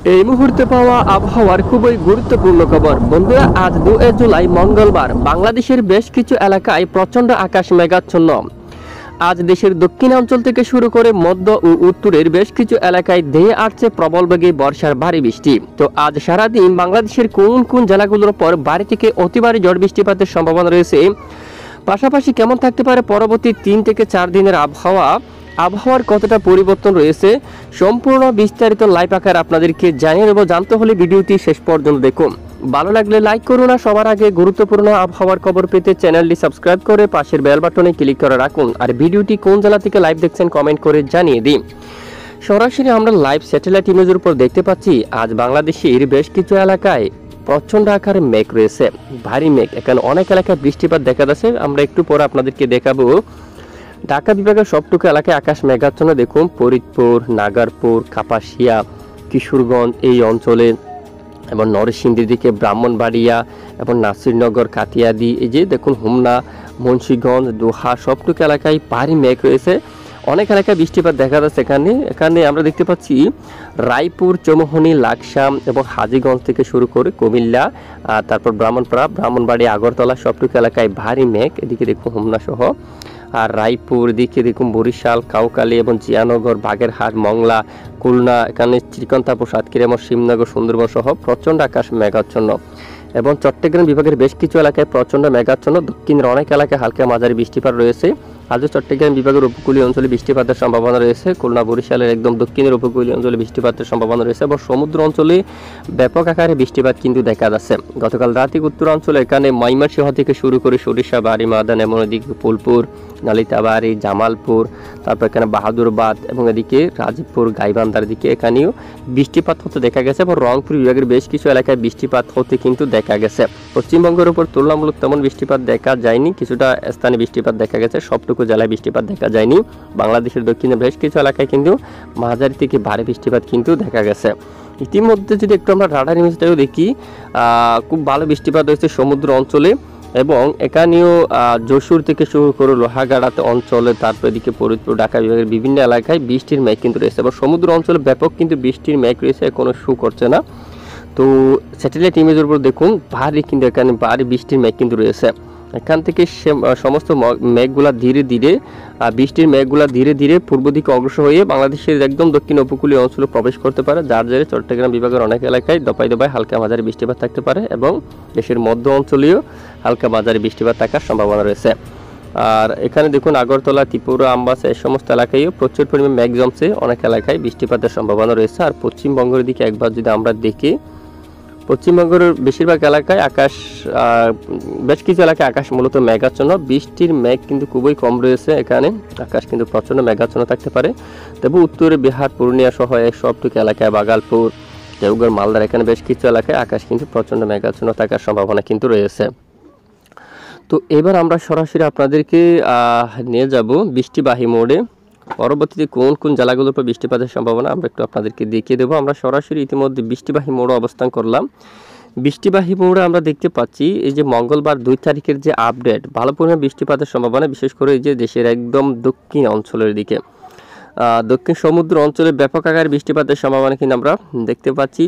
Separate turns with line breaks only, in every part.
এই মুহূর্তে পাওয়া আবহাওয়ার খুবই গুরুত্বপূর্ণ খবর। বন্ধুরা, আজ 2 জুলাই মঙ্গলবার বাংলাদেশের বেশ কিছু এলাকায় প্রচণ্ড আকাশ মেঘাচ্ছন্ন। আজ দেশের দক্ষিণাঞ্চল থেকে শুরু করে মধ্য ও উত্তরের বেশ কিছু এলাকায় ধেয়ে আসছে প্রবল বেগে বর্ষার ভারী বৃষ্টি। তো আজ সারাদিন বাংলাদেশের কোন কোন জেলাগুলোর উপর ভারী থেকে অতি ভারী ঝড় বৃষ্টিপাতের সম্ভাবনা রয়েছে, পাশাপাশি কেমন থাকতে পারে পরবর্তী 3 থেকে 4 দিনের আবহাওয়ার কতটা পরিবর্তন রয়েছে, সম্পূর্ণ বিস্তারিত লাইভ আকারে আপনাদেরকে জানিয়ে দেব। জানতে হলে ভিডিওটি শেষ পর্যন্ত দেখুন। ভালো লাগলে লাইক করুন, আর সবার আগে গুরুত্বপূর্ণ আবহাওয়ার খবর পেতে চ্যানেলটি সাবস্ক্রাইব করে পাশের বেল বাটনে ক্লিক করে রাখুন। আর ভিডিওটি কোন জেলা থেকে লাইভ দেখছেন কমেন্ট করে জানিয়ে দিন। সরাসরি আমরা লাইভ স্যাটেলাইট ইমেজের উপর দেখতে পাচ্ছি আজ বাংলাদেশের বেশ কিছু এলাকায় প্রচণ্ড আকারে মেঘ রয়েছে, ভারী মেঘ। এখানে অনেক এলাকায় বৃষ্টিপাত দেখা যাচ্ছে, আমরা একটু পরে আপনাদেরকে দেখাবো। ঢাকা বিভাগের সবটুকু এলাকায় আকাশ মেঘাচ্ছন্ন। দেখুন ফরিদপুর, নাগারপুর, কাপাসিয়া, কিশোরগঞ্জ এই অঞ্চলে, এবং নরসিংদীর দিকে ব্রাহ্মণবাড়িয়া এবং নাসিরনগর, কাতিয়াদি, এই যে দেখুন হোমনা, মুন্সিগঞ্জ, দোহা সবটুকু এলাকায় ভারী মেঘ রয়েছে। অনেক এলাকায় বৃষ্টিপাত দেখা যাচ্ছে। এখানে আমরা দেখতে পাচ্ছি রায়পুর, চৌমোহনী, লাকসাম এবং হাজীগঞ্জ থেকে শুরু করে কুমিল্লা, তারপর ব্রাহ্মণপাড়া, ব্রাহ্মণবাড়ি, আগরতলা সবটুকু এলাকায় ভারী মেঘ। এদিকে দেখুন হোমনা সহ, আর রায়পুর দিকে দেখুন বরিশাল, কাউকালী এবং জিয়ানগর, বাগেরহাট, মংলা, খুলনা, এখানে শ্রীকান্তাপুর, সাতক্ষীরা এবং শিবনগর, সুন্দরবন সহ প্রচণ্ড আকাশ মেঘাচ্ছন্ন। এবং চট্টগ্রাম বিভাগের বেশ কিছু এলাকায় প্রচণ্ড মেঘাচ্ছন্ন। দক্ষিণের অনেক এলাকায় হালকা মাঝারি বৃষ্টিপাত রয়েছে। আজও চট্টগ্রাম বিভাগের উপকূলীয় অঞ্চলে বৃষ্টিপাতের সম্ভাবনা রয়েছে। খুলনা, বরিশালের একদম দক্ষিণের উপকূলীয় অঞ্চলে বৃষ্টিপাতের সম্ভাবনা রয়েছে, এবং সমুদ্র অঞ্চলে ব্যাপক আকারে বৃষ্টিপাত কিন্তু দেখা যাচ্ছে। গতকাল রাতে উত্তরাঞ্চলে এখানে ময়মনসিংহ থেকে শুরু করে সরিষা বাড়ি, মাদান, এমন এদিকে ফুলপুর, নালিতাবাড়ি, জামালপুর, তারপর এখানে বাহাদুরবাদ এবং এদিকে রাজীবপুর, গাইবান্ধার দিকে এখানেও বৃষ্টিপাত হতে দেখা গেছে, এবং রংপুর বিভাগের বেশ কিছু এলাকায় বৃষ্টিপাত হতে কিন্তু দেখা গেছে। পশ্চিমবঙ্গের উপর তুলনামূলক তেমন বৃষ্টিপাত দেখা যায়নি, কিছুটা স্থানে বৃষ্টিপাত দেখা গেছে, সবটুকু জেলায় বৃষ্টিপাত দেখা যায়নি। বাংলাদেশের দক্ষিণে বেশ কিছু এলাকায় কিন্তু মাঝারি থেকে ভারী বৃষ্টিপাত কিন্তু দেখা গেছে। ইতিমধ্যে যদি একটু আমরা রাডার ইমেজটাও দেখি, খুব ভালো বৃষ্টিপাত হয়েছে সমুদ্র অঞ্চলে, এবং এখানেও যশোর থেকে শুরু করে লোহাগাড়াতে অঞ্চলে, তারপর এদিকে ফরিদপুর, ঢাকা বিভাগের বিভিন্ন এলাকায় বৃষ্টির মেঘ কিন্তু রয়েছে, এবং সমুদ্র অঞ্চলে ব্যাপক কিন্তু বৃষ্টির মেঘ রয়েছে, কোনো শু করছে না। তো স্যাটেলাইট ইমেজের উপর দেখুন ভারী কিন্তু এখানে ভারী বৃষ্টির মেঘ কিন্তু রয়েছে। এখান থেকে সমস্ত মেঘগুলা ধীরে ধীরে বৃষ্টির মেঘগুলা ধীরে ধীরে পূর্ব দিকে অগ্রসর হয়ে বাংলাদেশের একদম দক্ষিণ উপকূলীয় অঞ্চলে প্রবেশ করতে পারে, যার জেরে চট্টগ্রাম বিভাগের অনেক এলাকায় দপায় দপায় হালকা মাঝারি বৃষ্টিপাত থাকতে পারে, এবং দেশের মধ্য অঞ্চলেও হালকা মাঝারি বৃষ্টিপাত থাকার সম্ভাবনা রয়েছে। আর এখানে দেখুন আগরতলা, ত্রিপুরা, আমবাসা এই সমস্ত এলাকায়ও প্রচুর পরিমাণে মেঘ জমছে, অনেক এলাকায় বৃষ্টিপাতের সম্ভাবনা রয়েছে। আর পশ্চিমবঙ্গের দিকে একবার যদি আমরা দেখি, পশ্চিমবঙ্গের বেশিরভাগ এলাকায় আকাশ, বেশ কিছু এলাকায় আকাশ মূলত মেঘাচ্ছন্ন, বৃষ্টির মেঘ কিন্তু খুবই কম রয়েছে। এখানে আকাশ কিন্তু প্রচণ্ড মেঘাচ্ছন্ন থাকতে পারে। তবে উত্তরে বিহার, পূর্ণিয়া সহ সবটুকু এলাকায়, বাগালপুর, দেওঘর, মালদার এখানে বেশ কিছু এলাকায় আকাশ কিন্তু প্রচণ্ড মেঘাচ্ছন্ন থাকার সম্ভাবনা কিন্তু রয়েছে। তো এবার আমরা সরাসরি আপনাদেরকে নিয়ে যাব বৃষ্টিবাহী মোড়ে। পরবর্তীতে কোন কোন জেলাগুলোর উপর বৃষ্টিপাতের সম্ভাবনা আমরা একটু আপনাদেরকে দেখিয়ে দেবো। আমরা সরাসরি ইতিমধ্যে বৃষ্টিবাহী মোড়ে অবস্থান করলাম। বৃষ্টিবাহী মোড়ে আমরা দেখতে পাচ্ছি এই যে মঙ্গলবার 2 তারিখের যে আপডেট, ভালো পরিমাণ বৃষ্টিপাতের সম্ভাবনা, বিশেষ করে এই যে দেশের একদম দক্ষিণ অঞ্চলের দিকে, দক্ষিণ সমুদ্র অঞ্চলে ব্যাপক আকারে বৃষ্টিপাতের সম্ভাবনা কিন্তু আমরা দেখতে পাচ্ছি।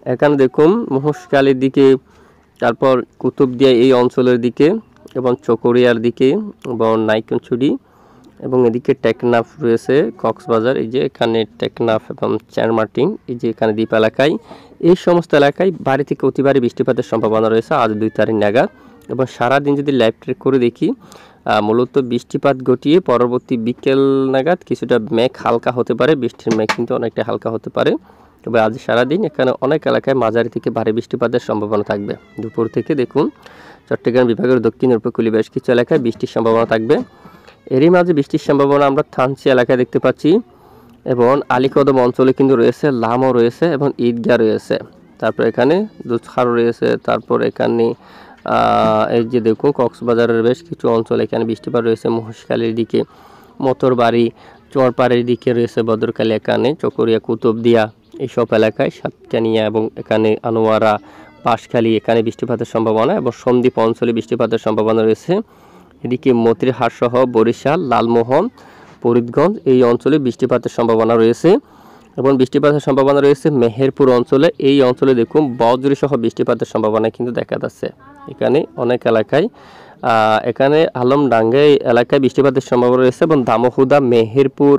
এখানে দেখুন মহেশখালীর দিকে, তারপর কুতুবদিয়া এই অঞ্চলের দিকে, এবং চকরিয়ার দিকে, এবং নাইকনছড়ি, এবং এদিকে টেকনাফ রয়েছে, কক্সবাজার, এই যে এখানে টেকনাফ এবং চারমার্টিন, এই যে এখানে দ্বীপ এলাকায়, এই সমস্ত এলাকায় ভারী থেকে অতি ভারী বৃষ্টিপাতের সম্ভাবনা রয়েছে আজ 2 তারিখ নাগাদ। এবং সারাদিন যদি লাইভ ট্রেক করে দেখি, মূলত বৃষ্টিপাত ঘটিয়ে পরবর্তী বিকেল নাগাদ কিছুটা মেঘ হালকা হতে পারে, বৃষ্টির মেঘ কিন্তু অনেকটা হালকা হতে পারে। তবে আজ সারাদিন এখানে অনেক এলাকায় মাঝারি থেকে ভারী বৃষ্টিপাতের সম্ভাবনা থাকবে। দুপুর থেকে দেখুন চট্টগ্রাম বিভাগের দক্ষিণ উপকূলীয় বেশ কিছু এলাকায় বৃষ্টির সম্ভাবনা থাকবে। এরই মাঝে বৃষ্টির সম্ভাবনা আমরা থানচি এলাকায় দেখতে পাচ্ছি, এবং আলীকদম অঞ্চলে কিন্তু রয়েছে, লামও রয়েছে, এবং ঈদগাহ রয়েছে, তারপর এখানে দুধখার রয়েছে, তারপর এখানে এই যে দেখুন কক্সবাজারের বেশ কিছু অঞ্চল এখানে বৃষ্টিপাত রয়েছে। মহেশখালীর দিকে, মতরবাড়ি, চরপাড়ের দিকে রয়েছে বদরখালী, এখানে চকরিয়া, কুতুবদিয়া এইসব এলাকায়, সাতকানিয়া এবং এখানে আনোয়ারা, বাঁশখালী এখানে বৃষ্টিপাতের সম্ভাবনা, এবং সন্দ্বীপ অঞ্চলে বৃষ্টিপাতের সম্ভাবনা রয়েছে। এদিকে মতিরহাট সহ বরিশাল, লালমোহন, ফরিদগঞ্জ এই অঞ্চলে বৃষ্টিপাতের সম্ভাবনা রয়েছে। এবং বৃষ্টিপাতের সম্ভাবনা রয়েছে মেহেরপুর অঞ্চলে। এই অঞ্চলে দেখুন বজ্র সহ বৃষ্টিপাতের সম্ভাবনা কিন্তু দেখা যাচ্ছে। এখানে অনেক এলাকায় এখানে আলমডাঙ্গা এলাকায় বৃষ্টিপাতের সম্ভাবনা রয়েছে এবং দামোহদা, মেহেরপুর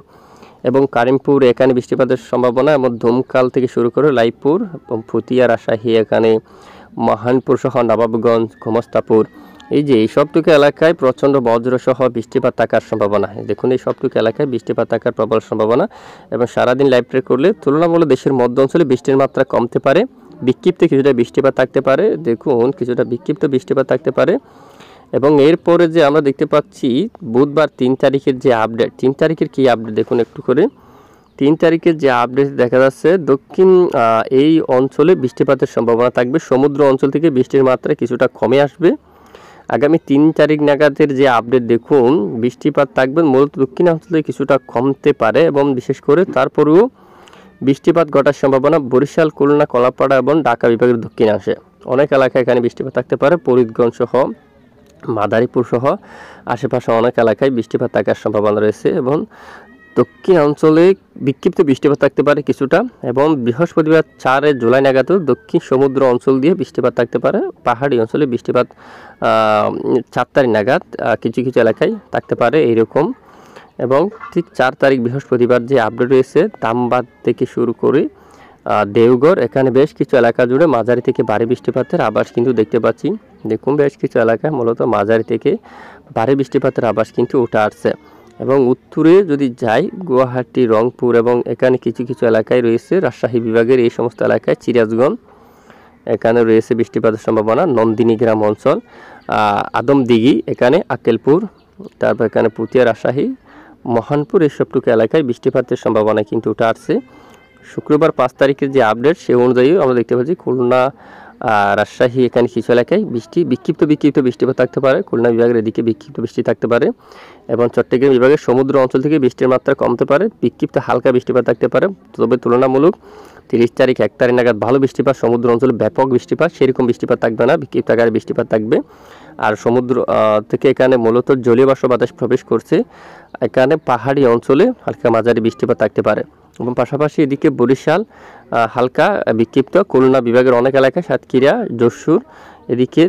এবং কারিমপুর এখানে বৃষ্টিপাতের সম্ভাবনা এবং ধুমকাল থেকে শুরু করে লাইপুর এবং ফুতিয়া, রাজশাহী, এখানে মহানপুর সহ নবাবগঞ্জ, গোমস্তাপুর, এই যে এই সবটুকু এলাকায় প্রচণ্ড বজ্র সহ বৃষ্টিপাত থাকার সম্ভাবনা। দেখুন এই সবটুকু এলাকায় বৃষ্টিপাত থাকার প্রবল সম্ভাবনা এবং সারাদিন লাইভ ট্রেক করলে তুলনামূলক দেশের মধ্য অঞ্চলে বৃষ্টির মাত্রা কমতে পারে, বিক্ষিপ্ত কিছুটা বৃষ্টিপাত থাকতে পারে। দেখুন কিছুটা বিক্ষিপ্ত বৃষ্টিপাত থাকতে পারে। এবং এরপরে যে আমরা দেখতে পাচ্ছি বুধবার 3 তারিখের যে আপডেট, 3 তারিখের কী আপডেট দেখুন একটু করে। 3 তারিখের যে আপডেট দেখা যাচ্ছে দক্ষিণ এই অঞ্চলে বৃষ্টিপাতের সম্ভাবনা থাকবে। সমুদ্র অঞ্চল থেকে বৃষ্টির মাত্রা কিছুটা কমে আসবে। আগামী 3 তারিখ নাগাদের যে আপডেট দেখুন বৃষ্টিপাত থাকবে মূলত দক্ষিণ অঞ্চলে কিছুটা কমতে পারে এবং বিশেষ করে তারপরেও বৃষ্টিপাত ঘটার সম্ভাবনা বরিশাল, খুলনা, কলাপাড়া এবং ঢাকা বিভাগের দক্ষিণাংশে অনেক এলাকায় এখানে বৃষ্টিপাত থাকতে পারে। ফরিদগঞ্জ সহ মাদারীপুর সহ আশেপাশে অনেক এলাকায় বৃষ্টিপাত থাকার সম্ভাবনা রয়েছে এবং দক্ষিণ অঞ্চলে বিক্ষিপ্ত বৃষ্টিপাত থাকতে পারে কিছুটা। এবং বৃহস্পতিবার 4 জুলাই নাগাদও দক্ষিণ সমুদ্র অঞ্চল দিয়ে বৃষ্টিপাত থাকতে পারে। পাহাড়ি অঞ্চলে বৃষ্টিপাত 4 তারিখ নাগাদ কিছু কিছু এলাকায় থাকতে পারে এইরকম। এবং ঠিক 4 তারিখ বৃহস্পতিবার যে আপডেট রয়েছে তামবাদ থেকে শুরু করে দেওঘর এখানে বেশ কিছু এলাকা জুড়ে মাঝারি থেকে ভারী বৃষ্টিপাতের আভাস কিন্তু দেখতে পাচ্ছি। দেখুন বেশ কিছু এলাকায় মূলত মাঝারি থেকে ভারী বৃষ্টিপাতের আভাস কিন্তু উঠে আসছে। এবং উত্তরে যদি যাই গুয়াহাটি, রংপুর এবং এখানে কিছু কিছু এলাকায় রয়েছে রাজশাহী বিভাগের এই সমস্ত এলাকায় সিরাজগঞ্জ এখানে রয়েছে বৃষ্টিপাতের সম্ভাবনা। নন্দিনী গ্রাম অঞ্চল, আদমদিঘি এখানে, আক্কেলপুর, তারপর এখানে পুতিয়া, রাজশাহী, মহানপুর এই সবটুকু এলাকায় বৃষ্টিপাতের সম্ভাবনা কিন্তু উঠে আসছে। শুক্রবার 5 তারিখের যে আপডেট সে অনুযায়ী আমরা দেখতে পাচ্ছি খুলনা, রাজশাহী এখানে কিছু এলাকায় বিক্ষিপ্ত বৃষ্টিপাত থাকতে পারে। খুলনা বিভাগের এদিকে বিক্ষিপ্ত বৃষ্টি থাকতে পারে এবং চট্টগ্রাম বিভাগের সমুদ্র অঞ্চল থেকে বৃষ্টির মাত্রা কমতে পারে, বিক্ষিপ্ত হালকা বৃষ্টিপাত থাকতে পারে। তবে তুলনামূলক 30 তারিখ 1 তারিখ নাগাদ ভালো বৃষ্টিপাত, সমুদ্র অঞ্চলে ব্যাপক বৃষ্টিপাত, সেরকম বৃষ্টিপাত থাকবে না, বিক্ষিপ্ত আকারে বৃষ্টিপাত থাকবে। আর সমুদ্র থেকে এখানে মূলত জলীয় বাষ্প বাতাস প্রবেশ করছে, এখানে পাহাড়ি অঞ্চলে হালকা মাঝারি বৃষ্টিপাত থাকতে পারে। এবং পাশাপাশি এদিকে বরিশাল হালকা বিক্ষিপ্ত, খুলনা বিভাগের অনেক এলাকায়, সাতক্ষীরা, যশোর এদিকে,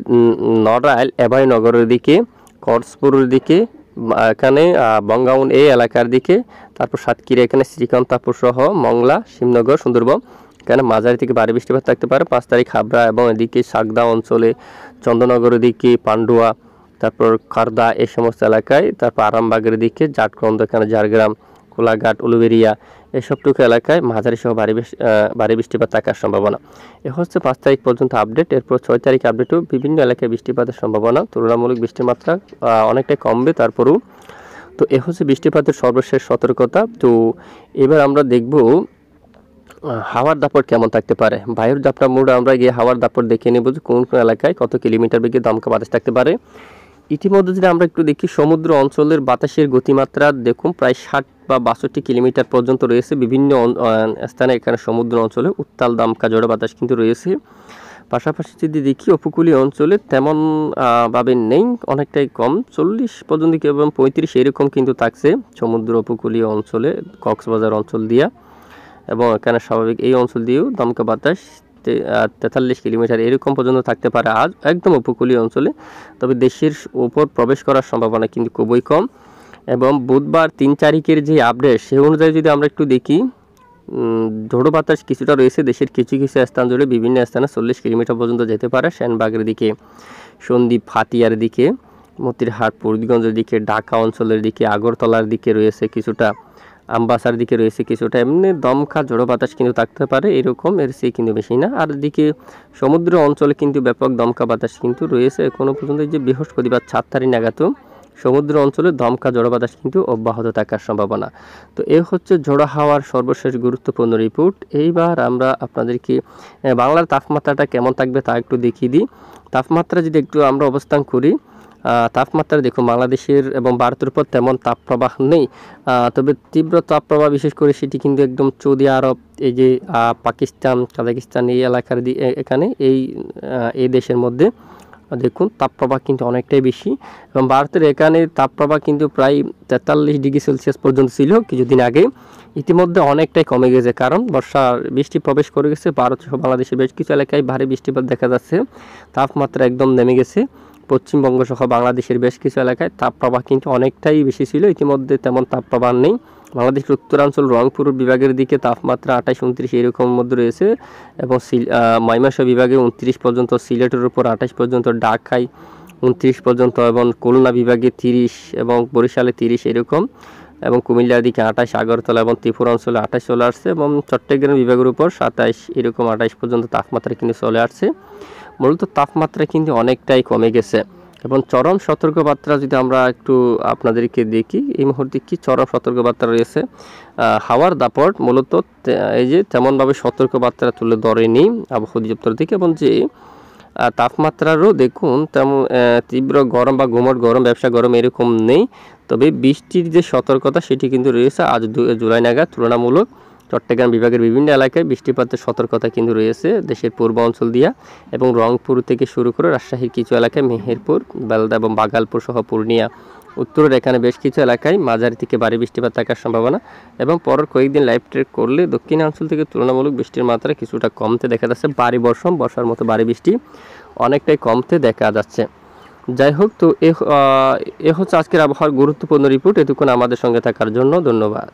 নড়াইল, এবাইনগরের দিকে, কক্সপুরের দিকে, এখানে বঙ্গাউন এই এলাকার দিকে, তারপর সাতক্ষীরা এখানে শ্রীকান্তাপুর সহ মংলা, শিবনগর, সুন্দরবন এখানে মাঝারি থেকে ভারী বৃষ্টিপাত থাকতে পারে। 5 তারিখ হাবড়া এবং এদিকে সাগদা অঞ্চলে, চন্দননগরের দিকে, পান্ডুয়া, তারপর খারদা এই সমস্ত এলাকায়, তারপর আরামবাগের দিকে, জাটকন্দ এখানে, ঝাড়গ্রাম, কোলাঘাট, উলুবেড়িয়া এসবটুকু এলাকায় মাঝারি সহ ভারী বৃষ্টিপাত থাকার সম্ভাবনা। এ হচ্ছে 5 তারিখ পর্যন্ত আপডেট। এরপর 6 তারিখ আপডেটও বিভিন্ন এলাকায় বৃষ্টিপাতের সম্ভাবনা, তুলনামূলক বৃষ্টির মাত্রা অনেকটাই কমবে তারপরেও। তো এ হচ্ছে বৃষ্টিপাতের সর্বশেষ সতর্কতা। তো এবার আমরা দেখব হাওয়ার দাপট কেমন থাকতে পারে। বায়ুর দাপটা মোড়ে আমরা গিয়ে হাওয়ার দাপট দেখে নেব যে কোন কোন এলাকায় কত কিলোমিটার বেগে দমকা বাতাস থাকতে পারে। ইতিমধ্যে যদি আমরা একটু দেখি সমুদ্র অঞ্চলের বাতাসের গতিমাত্রা দেখুন প্রায় 60 বা 62 কিলোমিটার পর্যন্ত রয়েছে বিভিন্ন স্থানে। এখানে সমুদ্র অঞ্চলে উত্তাল দমকা ঝড়ো বাতাস কিন্তু রয়েছে। পাশাপাশি যদি দেখি উপকূলীয় অঞ্চলে তেমন ভাবে নেই, অনেকটাই কম, 40 পর্যন্ত এবং 35 এরকম কিন্তু থাকছে সমুদ্র উপকূলীয় অঞ্চলে, কক্সবাজার অঞ্চল দিয়া। এবং এখানে স্বাভাবিক এই অঞ্চল দিয়েও দমকা বাতাস 43 কিলোমিটার এরকম পর্যন্ত থাকতে পারে আজ একদম উপকূলীয় অঞ্চলে। তবে দেশের উপর প্রবেশ করার সম্ভাবনা কিন্তু খুবই কম। এবং বুধবার 3 তারিখের যে আপডেট সে অনুযায়ী যদি আমরা একটু দেখি ঝোড়ো বাতাস কিছুটা রয়েছে দেশের কিছু কিছু স্থান জুড়ে, বিভিন্ন স্থানে 40 কিলোমিটার পর্যন্ত যেতে পারে। সেনবাগের দিকে, সন্দ্বীপ, হাতিয়ার দিকে, মতিরহাট, ফরিদগঞ্জের দিকে, ঢাকা অঞ্চলের দিকে, আগরতলার দিকে রয়েছে কিছুটা, আমবাসার দিকে রয়েছে কিছুটা। এমনি দমকা ঝোড়ো বাতাস কিন্তু থাকতে পারে এরকম, এর চেয়ে কিন্তু বেশি না। আর দিকে সমুদ্র অঞ্চলে কিন্তু ব্যাপক দমকা বাতাস কিন্তু রয়েছে এখনও পর্যন্ত। যে বৃহস্পতিবার 7 তারিখ নাগাদও সমুদ্র অঞ্চলে দমকা ঝোড়ো বাতাস কিন্তু অব্যাহত থাকার সম্ভাবনা। তো এ হচ্ছে ঝোড়ো হাওয়ার সর্বশেষ গুরুত্বপূর্ণ রিপোর্ট। এইবার আমরা আপনাদেরকে বাংলার তাপমাত্রাটা কেমন থাকবে তা একটু দেখিয়ে দিই। তাপমাত্রা যদি একটু আমরা অবস্থান করি, তাপমাত্রা দেখুন বাংলাদেশের এবং ভারতের উপর তেমন তাপপ্রবাহ নেই, তবে তীব্র তাপপ্রবাহ বিশেষ করে সেটি কিন্তু একদম সৌদি আরব, এই যে পাকিস্তান, কাজাকিস্তান এই এলাকার এখানে এই দেশের মধ্যে দেখুন তাপপ্রবাহ কিন্তু অনেকটাই বেশি এবং ভারতের এখানে তাপপ্রবাহ কিন্তু প্রায় 43 ডিগ্রি সেলসিয়াস পর্যন্ত ছিল কিছুদিন আগে। ইতিমধ্যে অনেকটাই কমে গেছে, কারণ বর্ষার বৃষ্টি প্রবেশ করে গেছে। ভারত সহ বাংলাদেশের বেশ কিছু এলাকায় ভারী বৃষ্টিপাত দেখা যাচ্ছে, তাপমাত্রা একদম নেমে গেছে। পশ্চিমবঙ্গ সহ বাংলাদেশের বেশ কিছু এলাকায় তাপপ্রবাহ কিন্তু অনেকটাই বেশি ছিল, ইতিমধ্যে তেমন তাপপ্রবাহ নেই। বাংলাদেশের উত্তরাঞ্চল রংপুর বিভাগের দিকে তাপমাত্রা 28-29 এরকম মধ্যে রয়েছে এবং ময়মনসিংহ বিভাগে 29 পর্যন্ত, সিলেটের উপর 28 পর্যন্ত, ঢাকায় 29 পর্যন্ত এবং খুলনা বিভাগে 30 এবং বরিশালে 30 এরকম, এবং কুমিল্লার দিকে 28, আগরতলা এবং ত্রিপুরা অঞ্চলে 28 চলে আসছে এবং চট্টগ্রাম বিভাগের উপর 27 এরকম 28 পর্যন্ত তাপমাত্রা কিন্তু চলে আসছে। মূলত তাপমাত্রা কিন্তু অনেকটাই কমে গেছে এবং চরম সতর্কবার্তা যদি আমরা একটু আপনাদেরকে দেখি, এই মুহূর্তে কি চরম সতর্কবার্তা রয়েছে। হাওয়ার দাপট মূলত এই যে তেমনভাবে সতর্কবার্তা তুলে ধরেনি আবহাওয়া অধিদপ্তর থেকে, এবং যে তাপমাত্রারও দেখুন তেমন তীব্র গরম বা গুমট গরম, ব্যবসা গরম এরকম নেই। তবে বৃষ্টির যে সতর্কতা সেটি কিন্তু রয়েছে আজ 2 জুলাই নাগাদ। তুলনামূলক চট্টগ্রাম বিভাগের বিভিন্ন এলাকায় বৃষ্টিপাতের সতর্কতা কিন্তু রয়েছে দেশের পূর্ব অঞ্চল দিয়া, এবং রংপুর থেকে শুরু করে রাজশাহীর কিছু এলাকায়, মেহেরপুর, বেলদা এবং বাগালপুর সহ পূর্ণিয়া, উত্তরের এখানে বেশ কিছু এলাকায় মাঝারি থেকে ভারী বৃষ্টিপাত থাকার সম্ভাবনা। এবং পরের কয়েকদিন লাইভ ট্রেক করলে দক্ষিণাঞ্চল থেকে তুলনামূলক বৃষ্টির মাত্রা কিছুটা কমতে দেখা যাচ্ছে। ভারী বর্ষার মতো ভারী বৃষ্টি অনেকটাই কমতে দেখা যাচ্ছে। যাই হোক, তো এ হচ্ছে আজকের আবহাওয়ার গুরুত্বপূর্ণ রিপোর্ট। এতক্ষণ আমাদের সঙ্গে থাকার জন্য ধন্যবাদ।